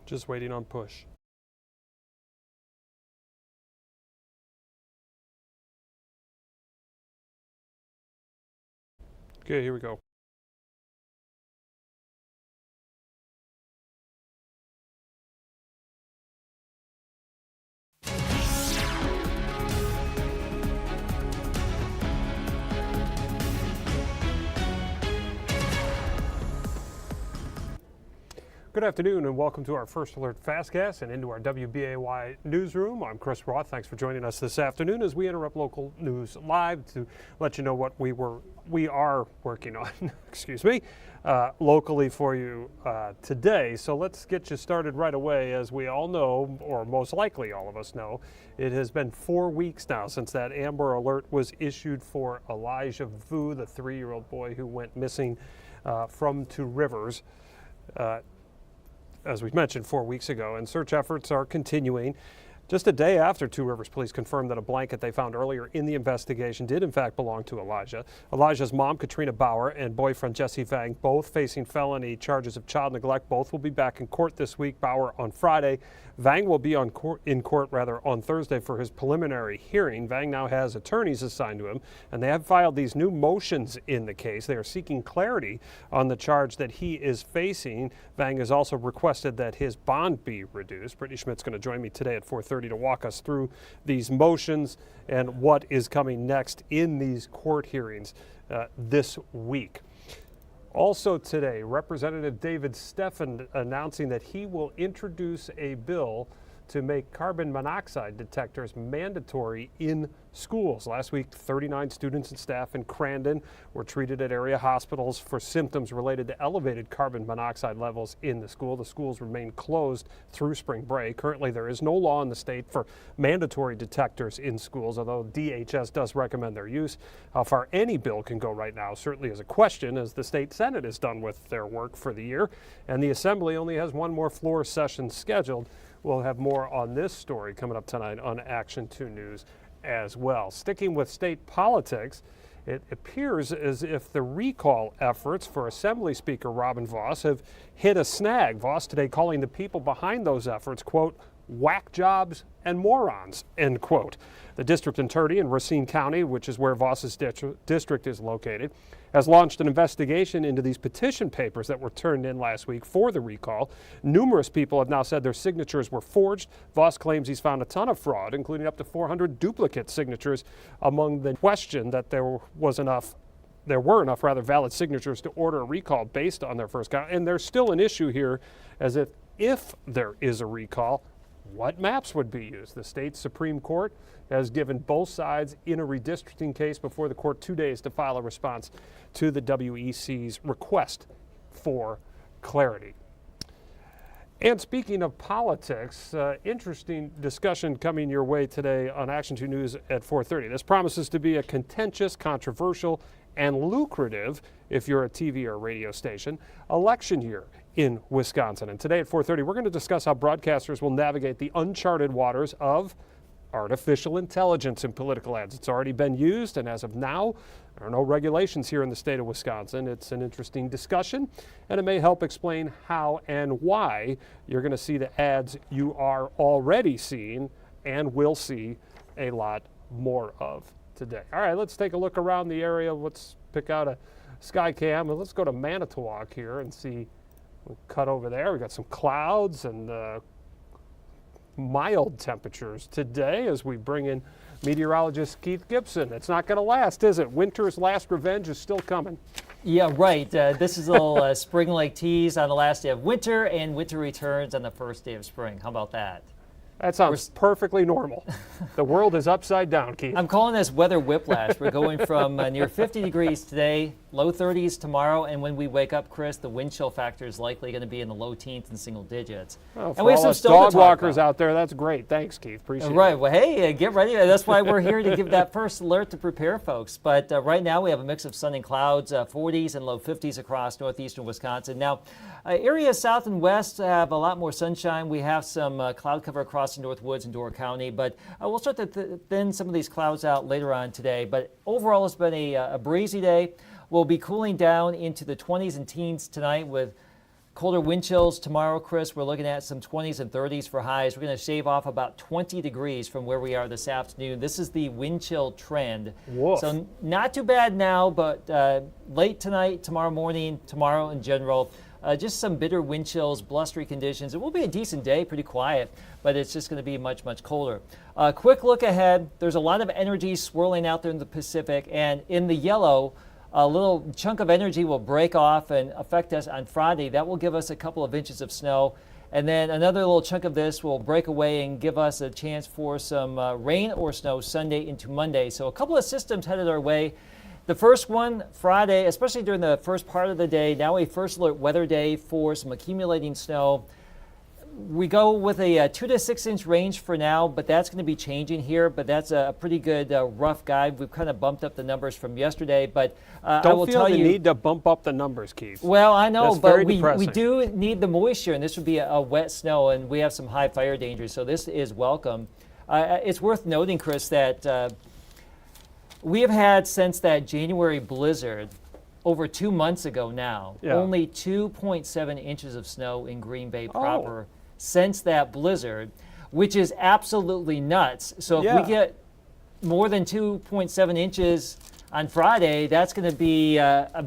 Just waiting on push. Okay, here we go. Good afternoon and welcome to our First Alert FASTCAST and into our WBAY newsroom. I'm Chris Roth. Thanks for joining us this afternoon as we interrupt local news live to let you know what we are working on, excuse me, locally for you today. So let's get you started right away. As we all know, or most likely all of us know, it has been 4 weeks now since that Amber Alert was issued for Elijah Vu, the 3-year-old boy who went missing from Two Rivers. As we mentioned 4 weeks ago, and search efforts are continuing. Just a day after Two Rivers police confirmed that a blanket they found earlier in the investigation did in fact belong to Elijah. Elijah's mom, Katrina Bauer, and boyfriend Jesse Vang, both facing felony charges of child neglect. Both will be back in court this week. Bauer on Friday. Vang will be in court on Thursday for his preliminary hearing. Vang now has attorneys assigned to him, and they have filed these new motions in the case. They are seeking clarity on the charge that he is facing. Vang has also requested that his bond be reduced. Brittany Schmidt's going to join me today at 4:30 to walk us through these motions and what is coming next in these court hearings this week. Also today, Representative David Steffen announcing that he will introduce a bill to make carbon monoxide detectors mandatory in schools. Last week, 39 students and staff in Crandon were treated at area hospitals for symptoms related to elevated carbon monoxide levels in the school. The schools remain closed through spring break. Currently, there is no law in the state for mandatory detectors in schools, although DHS does recommend their use. How far any bill can go right now certainly is a question, as the state Senate is done with their work for the year, and the Assembly only has one more floor session scheduled. We'll have more on this story coming up tonight on Action 2 News as well. Sticking with state politics, it appears as if the recall efforts for Assembly Speaker Robin Vos have hit a snag. Vos today calling the people behind those efforts, quote, whack jobs and morons, end quote. The district attorney in Racine County, which is where Vos's district is located, has launched an investigation into these petition papers that were turned in last week for the recall. Numerous people have now said their signatures were forged. Vos claims he's found a ton of fraud, including up to 400 duplicate signatures, among the question that there were enough valid signatures to order a recall based on their first count. And there's still an issue here, as if there is a recall, what maps would be used? The state Supreme Court has given both sides in a redistricting case before the court 2 days to file a response to the WEC's request for clarity. And speaking of politics, interesting discussion coming your way today on Action 2 News at 4:30. This promises to be a contentious, controversial, and lucrative, if you're a TV or radio station, election year in Wisconsin. And today at 4:30, we're going to discuss how broadcasters will navigate the uncharted waters of artificial intelligence in political ads. It's already been used, and as of now, there are no regulations here in the state of Wisconsin. It's an interesting discussion, and it may help explain how and why you're going to see the ads you are already seeing and will see a lot more of today. All right, let's take a look around the area. Let's pick out a sky cam, and let's go to Manitowoc here and see. We'll cut over there. We got some clouds and mild temperatures today as we bring in meteorologist Keith Gibson. It's not going to last, is it? Winter's last revenge is still coming. Yeah, right. This is a little spring-like tease on the last day of winter, and winter returns on the first day of spring. How about that? That sounds perfectly normal. The world is upside down, Keith. I'm calling this weather whiplash. We're going from near 50 degrees today, low 30s tomorrow, and when we wake up, Chris, the wind chill factor is likely going to be in the low teens and single digits. Well, for and we have some dog walkers out there, that's great. Thanks, Keith. Appreciate it. Right. Well, hey, get ready. That's why we're here to give that first alert to prepare folks. But right now we have a mix of sun and clouds, 40s and low 50s across northeastern Wisconsin. Now, areas south and west have a lot more sunshine. We have some cloud cover across the North Woods and Door County, but we'll start to thin some of these clouds out later on today. But overall, it's been a breezy day. We'll be cooling down into the 20s and teens tonight with Colder wind chills tomorrow, Chris. We're looking at some 20s and 30s for highs. We're going to shave off about 20 degrees from where we are this afternoon. This is the wind chill trend. Woof. So not too bad now, but late tonight, tomorrow morning, tomorrow in general, just some bitter wind chills, blustery conditions. It will be a decent day, pretty quiet, but it's just going to be much, much colder. Quick look ahead. There's a lot of energy swirling out there in the Pacific, and in the yellow, a little chunk of energy will break off and affect us on Friday. That will give us a couple of inches of snow. And then another little chunk of this will break away and give us a chance for some rain or snow Sunday into Monday. So a couple of systems headed our way. The first one, Friday, especially during the first part of the day, now a first alert weather day for some accumulating snow. We go with a 2 to 6 inch range for now, but that's going to be changing here. But that's a pretty good rough guide. We've kind of bumped up the numbers from yesterday, but I will tell you. Don't feel the need to bump up the numbers, Keith. Well, I know, That's but very we do need the moisture, and this would be a wet snow, and we have some high fire danger, so this is welcome. It's worth noting, Chris, that we have had since that January blizzard over 2 months ago now, only 2.7 inches of snow in Green Bay proper since that blizzard, which is absolutely nuts. So if we get more than 2.7 inches on Friday, that's going to be a